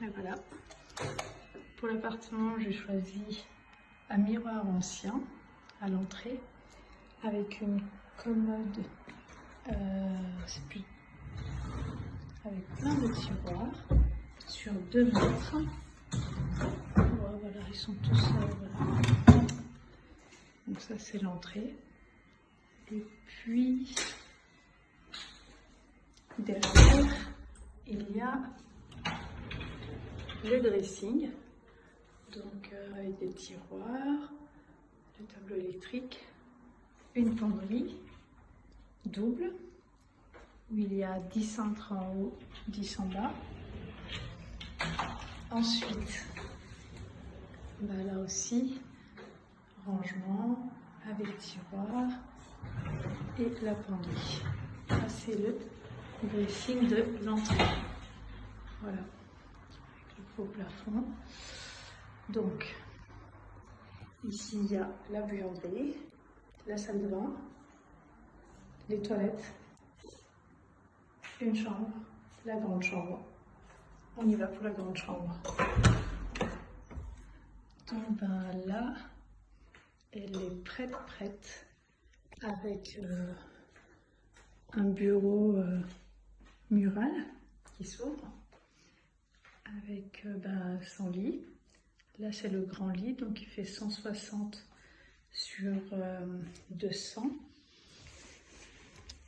Et voilà. Pour l'appartement, j'ai choisi un miroir ancien à l'entrée avec une commode avec plein de tiroirs sur 2 mètres. Voilà, ils sont tous voilà. Donc ça c'est l'entrée. Et puis derrière, il y a le dressing, donc avec des tiroirs, le tableau électrique, une penderie double où il y a 10 cintres en haut, 10 en bas. Ensuite, là aussi, rangement avec tiroir et la penderie. Ça c'est le dressing de l'entrée. Voilà, avec le faux plafond. Donc, ici il y a la buanderie, la salle de bain, les toilettes, une chambre, la grande chambre. On y va pour la grande chambre. Donc là, elle est prête avec un bureau mural qui s'ouvre avec son lit. Là c'est le grand lit, donc il fait 160 sur 200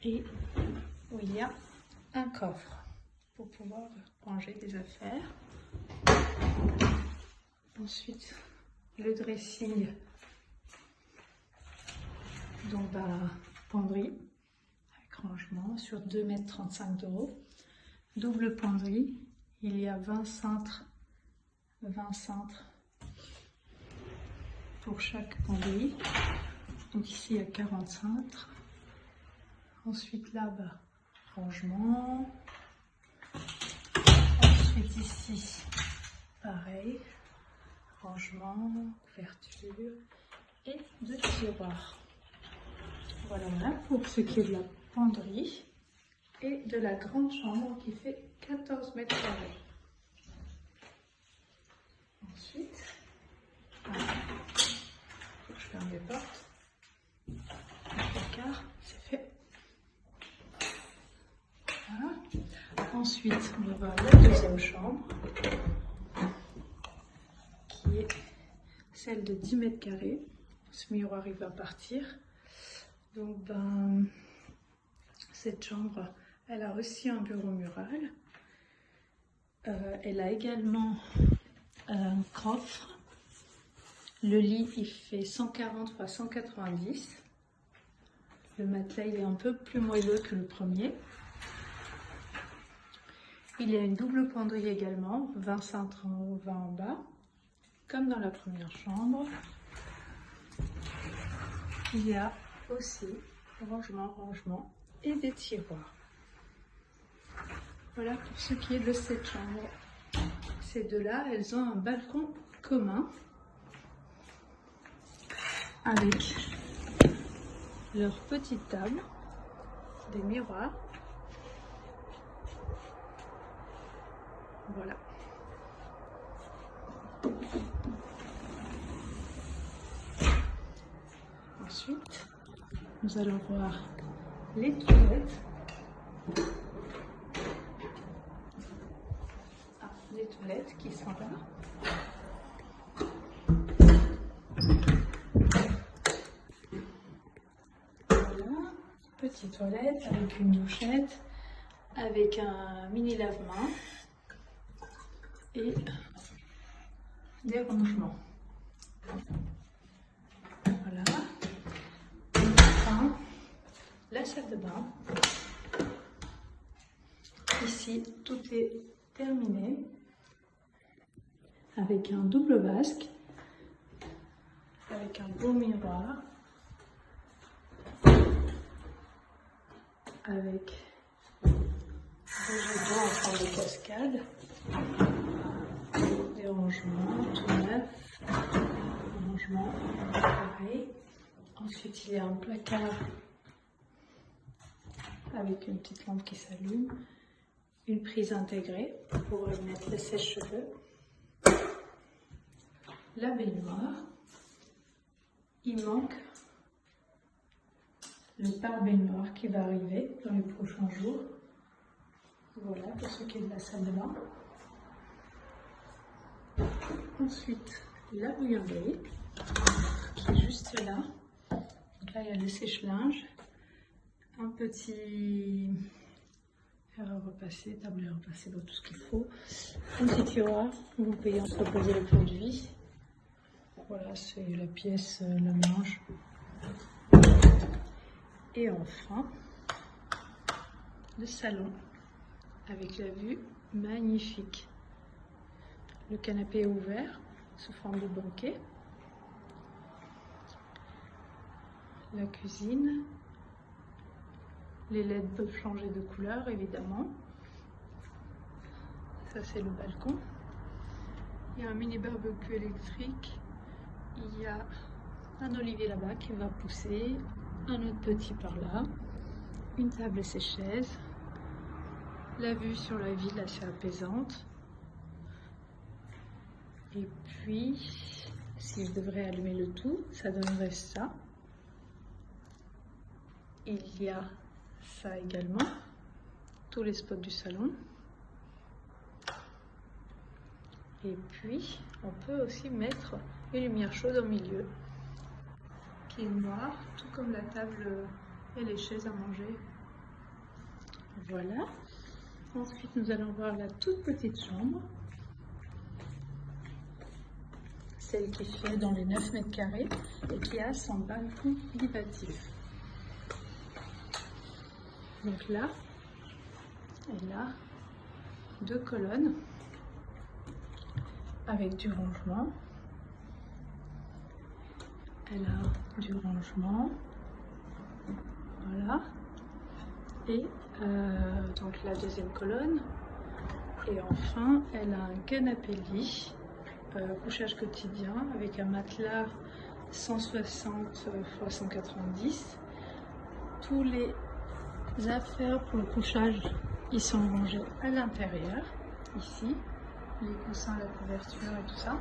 et où il y a un coffre pour pouvoir ranger des affaires. Ensuite le dressing, donc penderie avec rangement sur 2,35 m de haut, double penderie, il y a 20 cintres pour chaque penderie, donc ici il y a 40 cintres. Ensuite là-bas, rangement. Ensuite ici, pareil, rangement, couverture et 2 tiroirs. Voilà pour ce qui est de la penderie et de la grande chambre qui fait 14 m². Ensuite, voilà. Faut que je ferme les portes. Le placard, c'est fait. Voilà. Ensuite, on va voir la deuxième chambre qui est celle de 10 m². Ce miroir il va partir. Donc cette chambre, elle a aussi un bureau mural. Elle a également un coffre. Le lit il fait 140 x 190. Le matelas il est un peu plus moelleux que le premier. Il y a une double penderie également, 20 cintres en haut, 20 en bas, comme dans la première chambre. Il y a aussi rangement et des tiroirs. Voilà pour ce qui est de cette chambre. Ces deux-là, elles ont un balcon commun avec leur petite table, des miroirs. Voilà. Ensuite, nous allons voir les toilettes. Les toilettes qui sont là. Voilà, petite toilette avec une douchette, avec un mini lave-main et des rangements. Voilà. Enfin, la salle de bain. Ici, tout est terminé avec un double vasque, avec un beau miroir, avec des jets d'eau en forme de cascade, des rangements tout neufs, rangement pareil. Ensuite, il y a un placard avec une petite lampe qui s'allume, une prise intégrée pour mettre les sèche-cheveux, la baignoire. Il manque le pare-baignoire qui va arriver dans les prochains jours. Voilà pour ce qui est de la salle de bain. Ensuite, la bouillanderie qui est juste là. Donc là, il y a le sèche-linge, un petit fer à repasser, tableur à repasser, tout ce qu'il faut. Un petit tiroir où vous pouvez entreposer les produits. Voilà, c'est la pièce, le linge. Et enfin, le salon avec la vue magnifique. Le canapé est ouvert sous forme de banquet. La cuisine. Les LED peuvent changer de couleur, évidemment. Ça, c'est le balcon. Il y a un mini barbecue électrique. Il y a un olivier là-bas qui va pousser. Un autre petit par là. Une table et ses chaises. La vue sur la ville assez apaisante. Et puis, si je devrais allumer le tout, ça donnerait ça. Il y a ça également, tous les spots du salon. Et puis, on peut aussi mettre une lumière chaude au milieu, qui est noire, tout comme la table et les chaises à manger. Voilà. Ensuite, nous allons voir la toute petite chambre. Celle qui fait dans les 9 mètres carrés et qui a son balcon privatif. Donc là, elle a 2 colonnes avec du rangement. Elle a du rangement. Voilà. Et donc la deuxième colonne. Et enfin, elle a un canapé-lit, couchage quotidien avec un matelas 160 x 190. Tous les affaires pour le couchage, ils sont rangés à l'intérieur, ici, les coussins, la couverture et tout ça.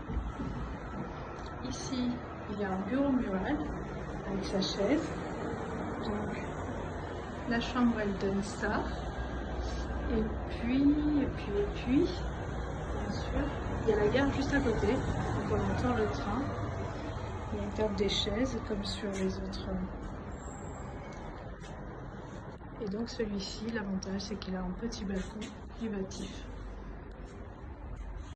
Ici, il y a un bureau mural avec sa chaise. Donc, la chambre, elle donne ça. Et puis, bien sûr, il y a la gare juste à côté. Donc, on entend le train. Et on tape des chaises comme sur les autres. Et donc celui-ci, l'avantage, c'est qu'il a un petit balcon privatif.